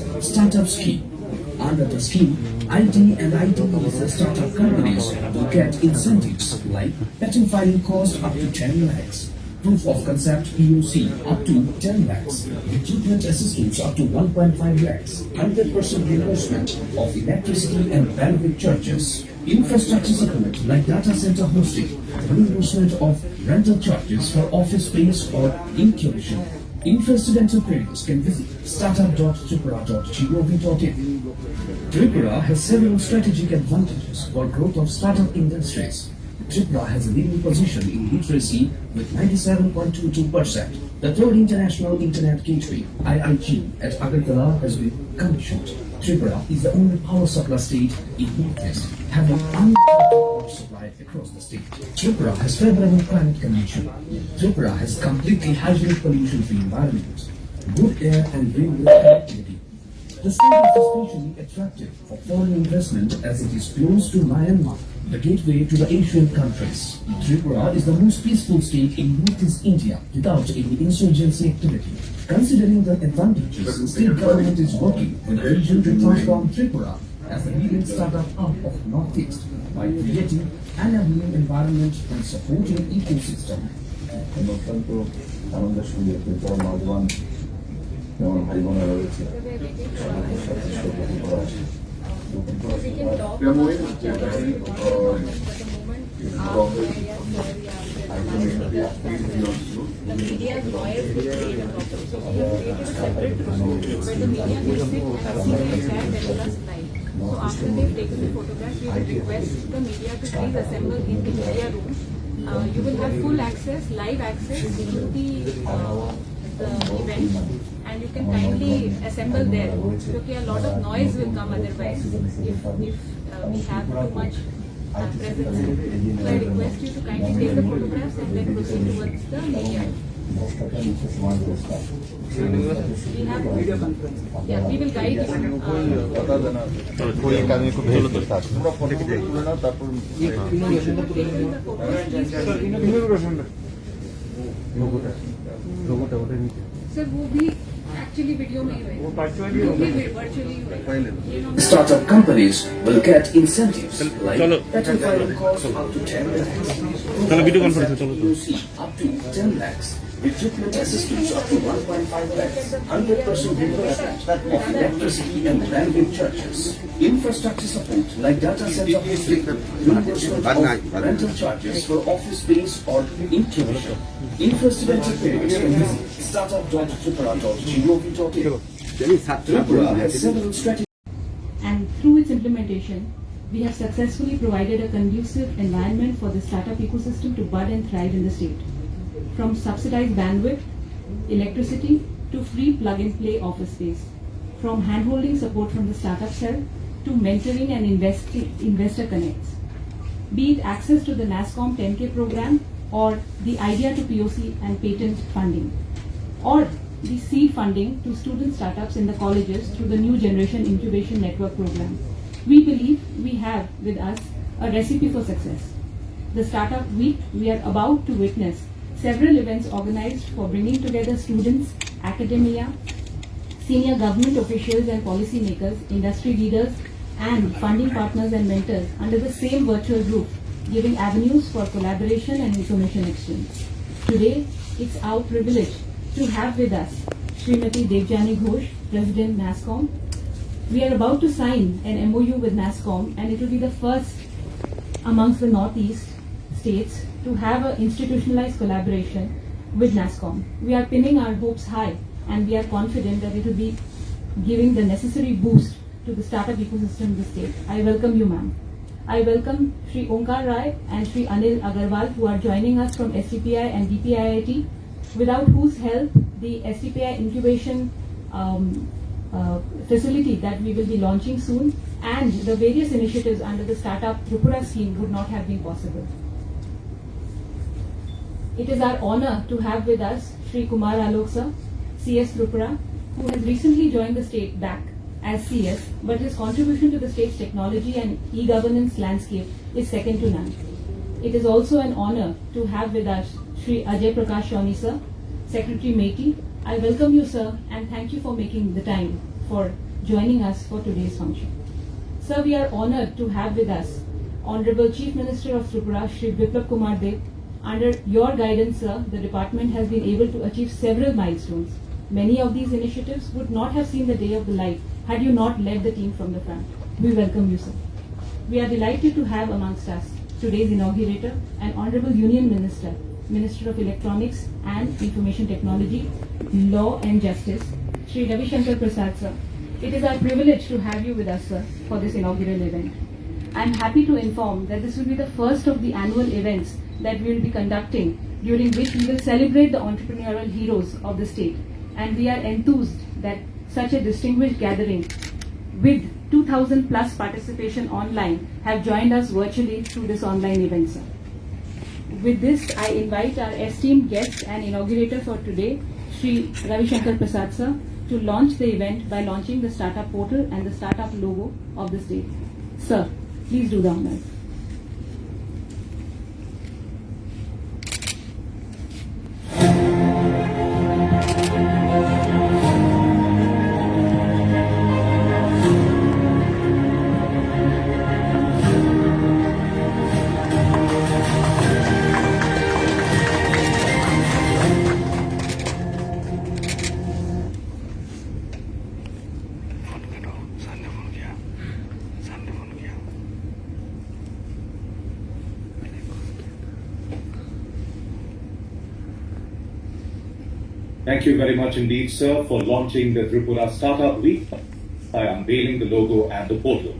rupees startup scheme. Under the scheme, IT and ITES startup companies will get incentives like patent filing cost up to 10 lakhs, proof of concept POC up to 10 lakhs, equipment assistance up to 1.5 lakhs, 100% reimbursement of electricity and bandwidth charges, infrastructure support like data center hosting, reimbursement of rental charges for office space or incubation. Interested entrepreneurs can visit startup.tripura.gov.in. Tripura has several strategic advantages for growth of startup industries. Tripura has a leading position in literacy with 97.22%. The third international internet gateway, IIG, at Agartala has been commissioned. Tripura is the only power supply state in Northeast having unlimited power supply across the state. Tripura has favorable climate condition. Tripura has completely hygienic pollution-free environment, good air and railway connectivity. The state is especially attractive for foreign investment as it is close to Myanmar, the gateway to the Asian countries. Tripura is the most peaceful state in Northeast India without any insurgency activity. Considering the advantages, the state government is working with the region to transform Tripura as the leading startup hub of Northeast by creating an enabling environment and supporting ecosystem. The media's lawyers will create a problem. So we have created a separate room where the media can sit and see the entire telecast live. So after they've taken the photographs, we will request the media to please assemble in the media room. You will have full access, live access to the event, and you can kindly assemble there. Okay, a lot of noise will come otherwise if we have too much presence. So I request you to kindly take the photographs and then proceed towards the media. We have video conference. Yeah, we will guide you. Sir, वो भी actually video में ही होगा. Virtually होगा. Startup companies will get incentives like patent filing costs up to 10 lakhs, up to 10 lakhs, equipment assistance up to 1.5 lakhs, 100% reimbursement of electricity and bandwidth charges, infrastructure support like data center hosting, reimbursement of rental charges for office space or incubation. Interested entrepreneurs can visit startup.tripura.gov.in. Tripura has several strategies. And through its implementation, we have successfully provided a conducive environment for the startup ecosystem to bud and thrive in the state. From subsidized bandwidth, electricity, to free plug-and-play office space. From hand-holding support from the startup cell, to mentoring and investor connects. Be it access to the NASSCOM 10K program, or the idea to POC and patent funding, or the seed funding to student startups in the colleges through the New Generation Incubation Network program. We believe we have with us a recipe for success. The Startup Week, we are about to witness several events organized for bringing together students, academia, senior government officials and policymakers, industry leaders, and funding partners and mentors under the same virtual roof, giving avenues for collaboration and information exchange. Today, it's our privilege to have with us Srimati Devjani Ghosh, President NASSCOM. We are about to sign an MOU with NASSCOM, and it will be the first amongst the Northeast states to have an institutionalized collaboration with NASSCOM. We are pinning our hopes high, and we are confident that it will be giving the necessary boost to the startup ecosystem in the state. I welcome you, ma'am. I welcome Shri Onkar Rai and Shri Anil Agarwal, who are joining us from STPI and DPIIT, without whose help the STPI incubation facility that we will be launching soon and the various initiatives under the Startup Tripura scheme would not have been possible. It is our honor to have with us Shri Kumar Alok sir, CS Tripura, who has recently joined the state back as CS, but his contribution to the state's technology and e-governance landscape is second to none. It is also an honor to have with us Shri Ajay Prakash Shawnee sir, Secretary MeitY. I welcome you, sir, and thank you for making the time for joining us for today's function. Sir, we are honored to have with us Honorable Chief Minister of Tripura, Shri Biplab Kumar Dev. Under your guidance, sir, the department has been able to achieve several milestones. Many of these initiatives would not have seen the day of the light had you not led the team from the front. We welcome you, sir. We are delighted to have amongst us today's inaugurator and Honorable Union Minister, Minister of Electronics and Information Technology, Law and Justice, Shri Rwjakkha Prasad, sir. It is our privilege to have you with us, sir, for this inaugural event. I am happy to inform that this will be the first of the annual events that we will be conducting, during which we will celebrate the entrepreneurial heroes of the state. And we are enthused that such a distinguished gathering with 2,000 plus participation online have joined us virtually through this online event, sir. With this, I invite our esteemed guest and inaugurator for today, Shri Rwjakkha Prasad, sir, to launch the event by launching the startup portal and the startup logo of the state. Sir, please do the honors. Thank you very much indeed, sir, for launching the Tripura Startup Week by unveiling the logo and the portal.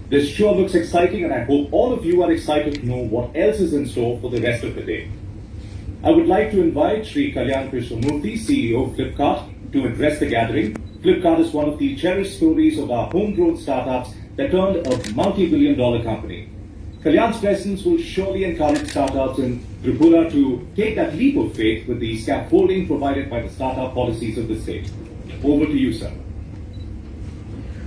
This sure looks exciting, and I hope all of you are excited to know what else is in store for the rest of the day. I would like to invite Sri Kalyan Krishnamurthy, CEO of Flipkart, to address the gathering. Flipkart is one of the cherished stories of our homegrown startups that turned a multi-billion-dollar company. Kalyan's presence will surely encourage startups in Tripura to take that leap of faith with the scaffolding provided by the startup policies of the state. Over to you, sir.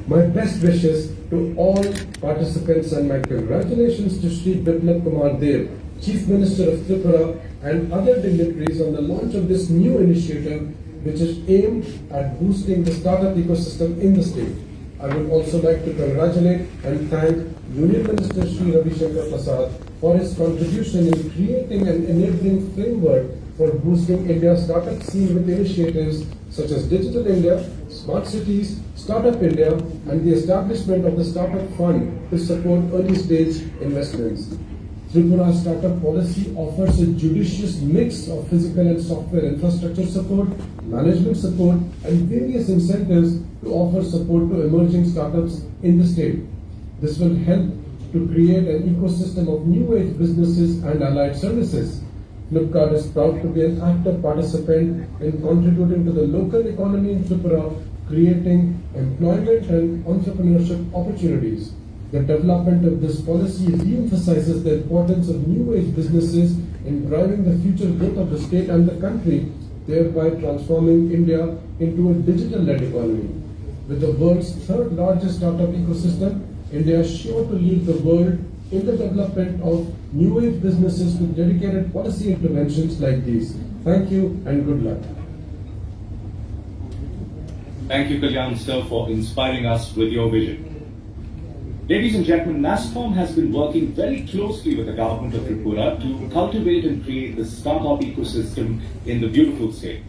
My best wishes to all participants and my congratulations to Shri Biplab Kumar Dev, Chief Minister of Tripura, and other dignitaries on the launch of this new initiative, which is aimed at boosting the startup ecosystem in the state. I would also like to congratulate and thank Union Minister Shri Rwjakkha Prasad for his contribution in creating an enabling framework for boosting India's startup scene with initiatives such as Digital India, Smart Cities, Startup India, and the establishment of the Startup Fund to support early stage investments. Tripura's startup policy offers a judicious mix of physical and software infrastructure support, management support, and various incentives to offer support to emerging startups in the state. This will help to create an ecosystem of new age businesses and allied services. Flipkart is proud to be an active participant in contributing to the local economy in Tripura, creating employment and entrepreneurship opportunities. The development of this policy re-emphasizes the importance of new age businesses in driving the future growth of the state and the country, thereby transforming India into a digital-led economy. With the world's third largest startup ecosystem, India is sure to lead the world in the development of new age businesses with dedicated policy interventions like these. Thank you and good luck. Thank you, Kalyan, sir, for inspiring us with your vision. Ladies and gentlemen, NASSCOM has been working very closely with the government of Tripura to cultivate and create the startup ecosystem in the beautiful state.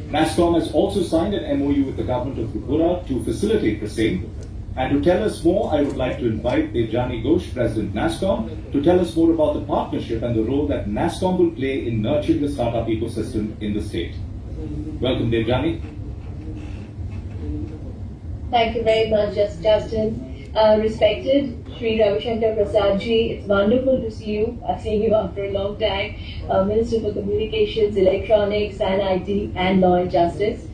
NASSCOM has also signed an MOU with the government of Tripura to facilitate the same. And to tell us more, I would like to invite Devjani Ghosh, President NASSCOM, to tell us more about the partnership and the role that NASSCOM will play in nurturing the startup ecosystem in the state. Welcome, Devjani. Thank you very much, Justin. Respected Shri Rwjakkha Prasad ji, it's wonderful to see you. I've seen you after a long time. Minister for Communications, Electronics and IT and Law and Justice.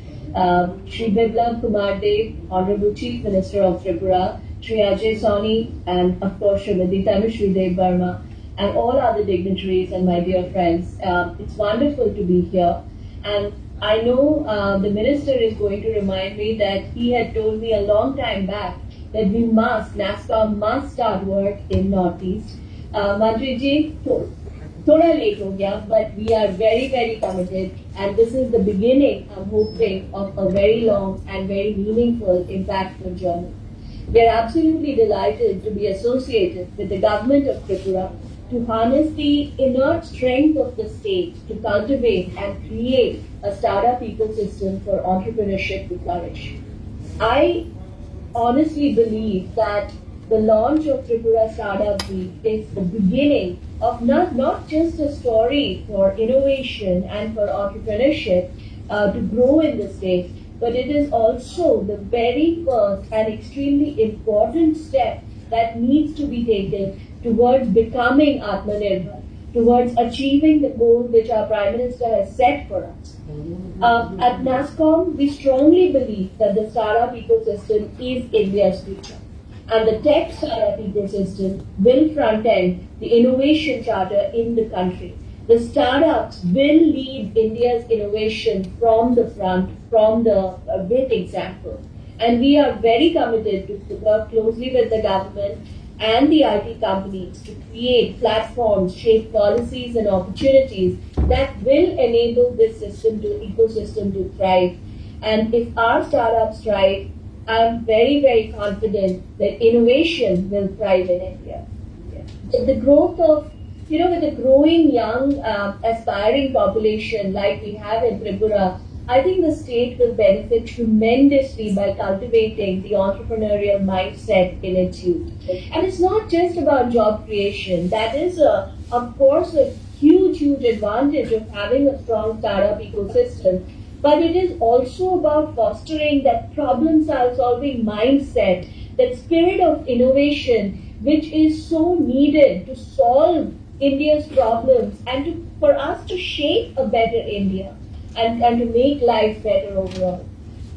Shri Biplab Kumar Dev, Honorable Chief Minister of Tripura, Shri Ajay Soni, and of course Srimati Tanushree Dev Burma, and all other dignitaries and my dear friends. It's wonderful to be here. And I know the Minister is going to remind me that he had told me a long time back that NASSCOM must start work in Northeast. Mantri ji, थोड़ा late हो गया, but we are very, very committed, and this is the beginning, I'm hoping, of a very long and very meaningful, impactful journey. We are absolutely delighted to be associated with the government of Tripura to harness the inert strength of the state to cultivate and create a startup ecosystem for entrepreneurship to flourish. I honestly believe that the launch of Tripura Startup Week is the beginning of not just a story for innovation and for entrepreneurship to grow in the state, but it is also the very first and extremely important step that needs to be taken towards becoming Atmanirbhar, towards achieving the goal which our Prime Minister has set for us. At NASSCOM, we strongly believe that the startup ecosystem is India's future. And the tech startup ecosystem will front-end the innovation charter in the country. The startups will lead India's innovation from the front, with example. And we are very committed to work closely with the government and the IT companies to create platforms, shape policies and opportunities that will enable this ecosystem to thrive. And if our startups thrive, I'm very, very confident that innovation will thrive in India. The growth of, with a growing young, aspiring population like we have in Tripura, I think the state will benefit tremendously by cultivating the entrepreneurial mindset in its youth. And it's not just about job creation. That is, of course, a huge, huge advantage of having a strong startup ecosystem. But it is also about fostering that problem-solving mindset, that spirit of innovation, which is so needed to solve India's problems and for us to shape a better India and to make life better overall.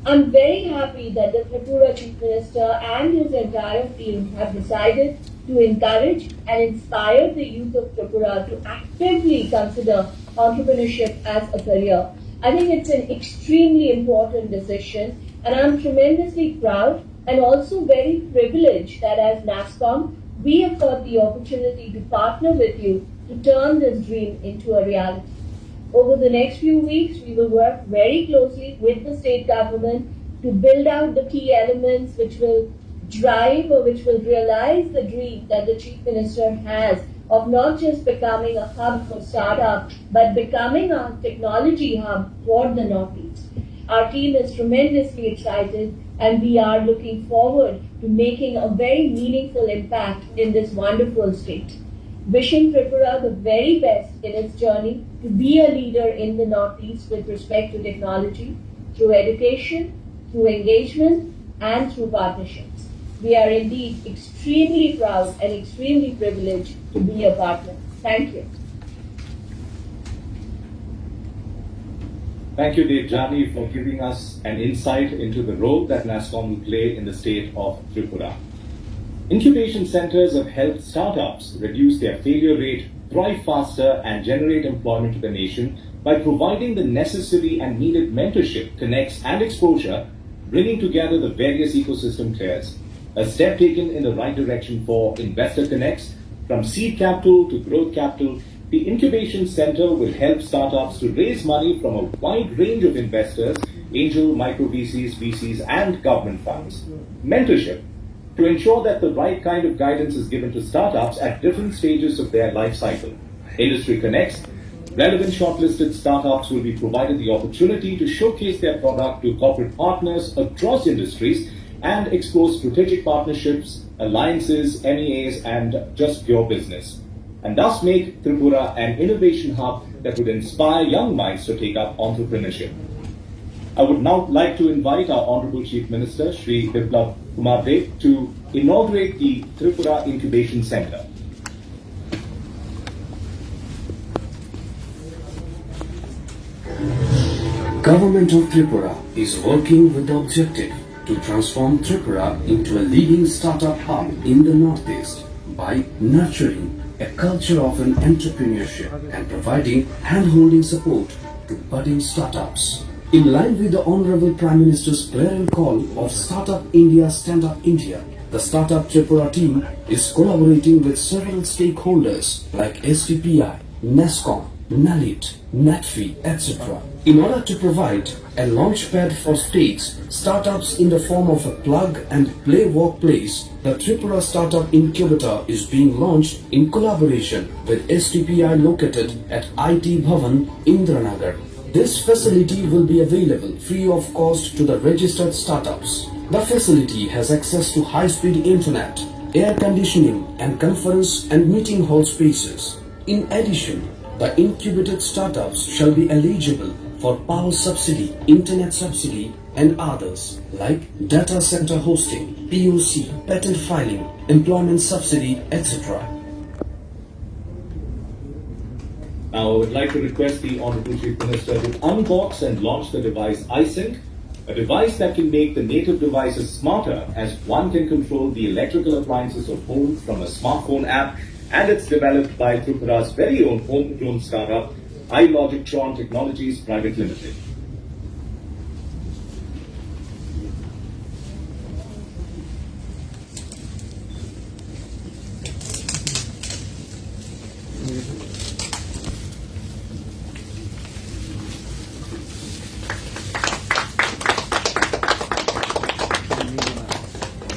I'm very happy that the Tripura Chief Minister and his entire team have decided to encourage and inspire the youth of Tripura to actively consider entrepreneurship as a career. I think it's an extremely important decision, and I'm tremendously proud and also very privileged that as NASSCOM, we have got the opportunity to partner with you to turn this dream into a reality. Over the next few weeks, we will work very closely with the state government to build out the key elements which will drive or which will realize the dream that the Chief Minister has of not just becoming a hub for startup, but becoming a technology hub for the Northeast. Our team is tremendously excited, and we are looking forward to making a very meaningful impact in this wonderful state. Wishing Tripura the very best in its journey to be a leader in the Northeast with respect to technology, through education, through engagement, and through partnerships. We are indeed extremely proud and extremely privileged to be a partner. Thank you. Thank you, Devjani, for giving us an insight into the role that NASSCOM will play in the state of Tripura. Incubation centers have helped startups reduce their failure rate, thrive faster, and generate employment to the nation by providing the necessary and needed mentorship, connects, and exposure, bringing together the various ecosystem players. A step taken in the right direction for investor connects. From seed capital to growth capital, the Incubation Center will help startups to raise money from a wide range of investors, angel, micro VCs, VCs, and government funds. Mentorship, to ensure that the right kind of guidance is given to startups at different stages of their life cycle. Industry connects, relevant shortlisted startups will be provided the opportunity to showcase their product to corporate partners across industries and explore strategic partnerships, alliances, MEAs, and just pure business. And thus make Tripura an innovation hub that would inspire young minds to take up entrepreneurship. I would now like to invite our Honorable Chief Minister, Shri Biplab to inaugurate the Tripura Incubation Center. Government of Tripura is working with the objective to transform Tripura into a leading startup hub in the Northeast by nurturing a culture of an entrepreneurship and providing hand-holding support to budding startups. In line with the Honorable Prime Minister's clarion call of Startup India, Stand Up India, the Startup Tripura team is collaborating with several stakeholders like STPI, NESCOM, NALIT, NATFI, etc. in order to provide a launchpad for states, startups in the form of a plug-and-play workplace. The Tripura Startup Incubator is being launched in collaboration with STPI located at IT Bhavan, Indranagar. This facility will be available free of cost to the registered startups. The facility has access to high-speed internet, air conditioning and conference and meeting hall spaces. In addition, the incubated startups shall be eligible for power subsidy, internet subsidy and others like data center hosting, POC, patent filing, employment subsidy, etc. Now, I would like to request the Honorable Chief Minister to unbox and launch the device iSync, a device that can make the native devices smarter as one can control the electrical appliances of home from a smartphone app, and it's developed by Tripura's very own homegrown startup, iLogictron Technologies Private Limited.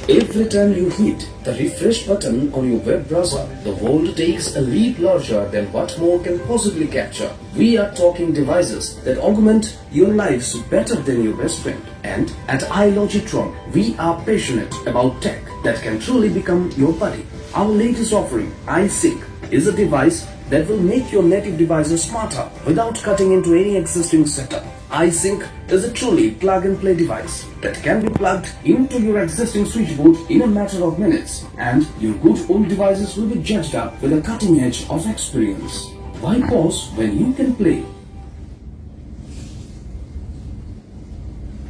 Every time you hit the refresh button on your web browser, the world takes a leap larger than what more can possibly capture. We are talking devices that augment your lives better than your best friend. And at iLogictron, we are passionate about tech that can truly become your buddy. Our latest offering, iSync, is a device that will make your native devices smarter without cutting into any existing setup. iSync is a truly plug-and-play device that can be plugged into your existing switchboard in a matter of minutes, and your good old devices will be judged up with a cutting edge of experience. Why pause when you can play?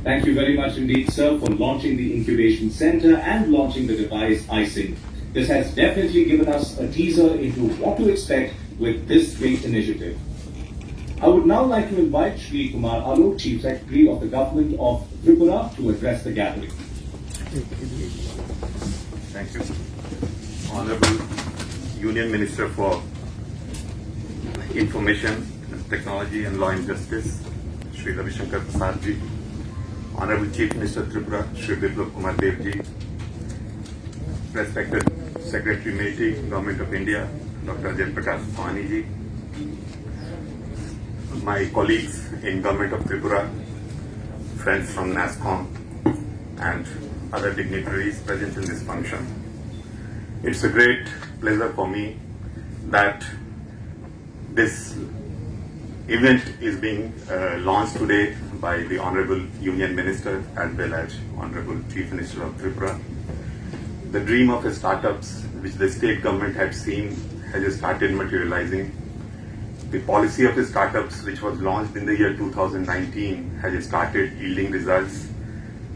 Thank you very much indeed, sir, for launching the incubation center and launching the device iSync. This has definitely given us a teaser into what to expect with this great initiative. I would now like to invite Shri Kumar Alok, Chief Secretary of the Government of Tripura, to address the gathering. Thank you. Honorable Union Minister for Information, Technology and Law and Justice, Shri Rwjakkha ji, Honorable Chief Minister Tripura, Shri Biplab ji, respected Secretary Military, Government of India, Dr. Swani ji, my colleagues in Government of Tripura, friends from NASCOM and other dignitaries present in this function. It's a great pleasure for me that this event is being launched today by the Honorable Union Minister as well as Honorable Chief Minister of Tripura. The dream of the startups which the state government had seen has started materializing. The policy of the startups which was launched in the year 2019 has started yielding results.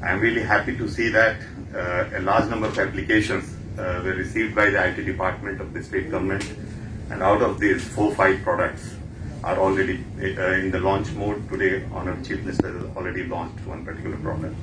I am really happy to see that a large number of applications were received by the IT department of the state government, and out of these 4-5 products are already in the launch mode. Today, Honorable Chief Minister has already launched one particular product.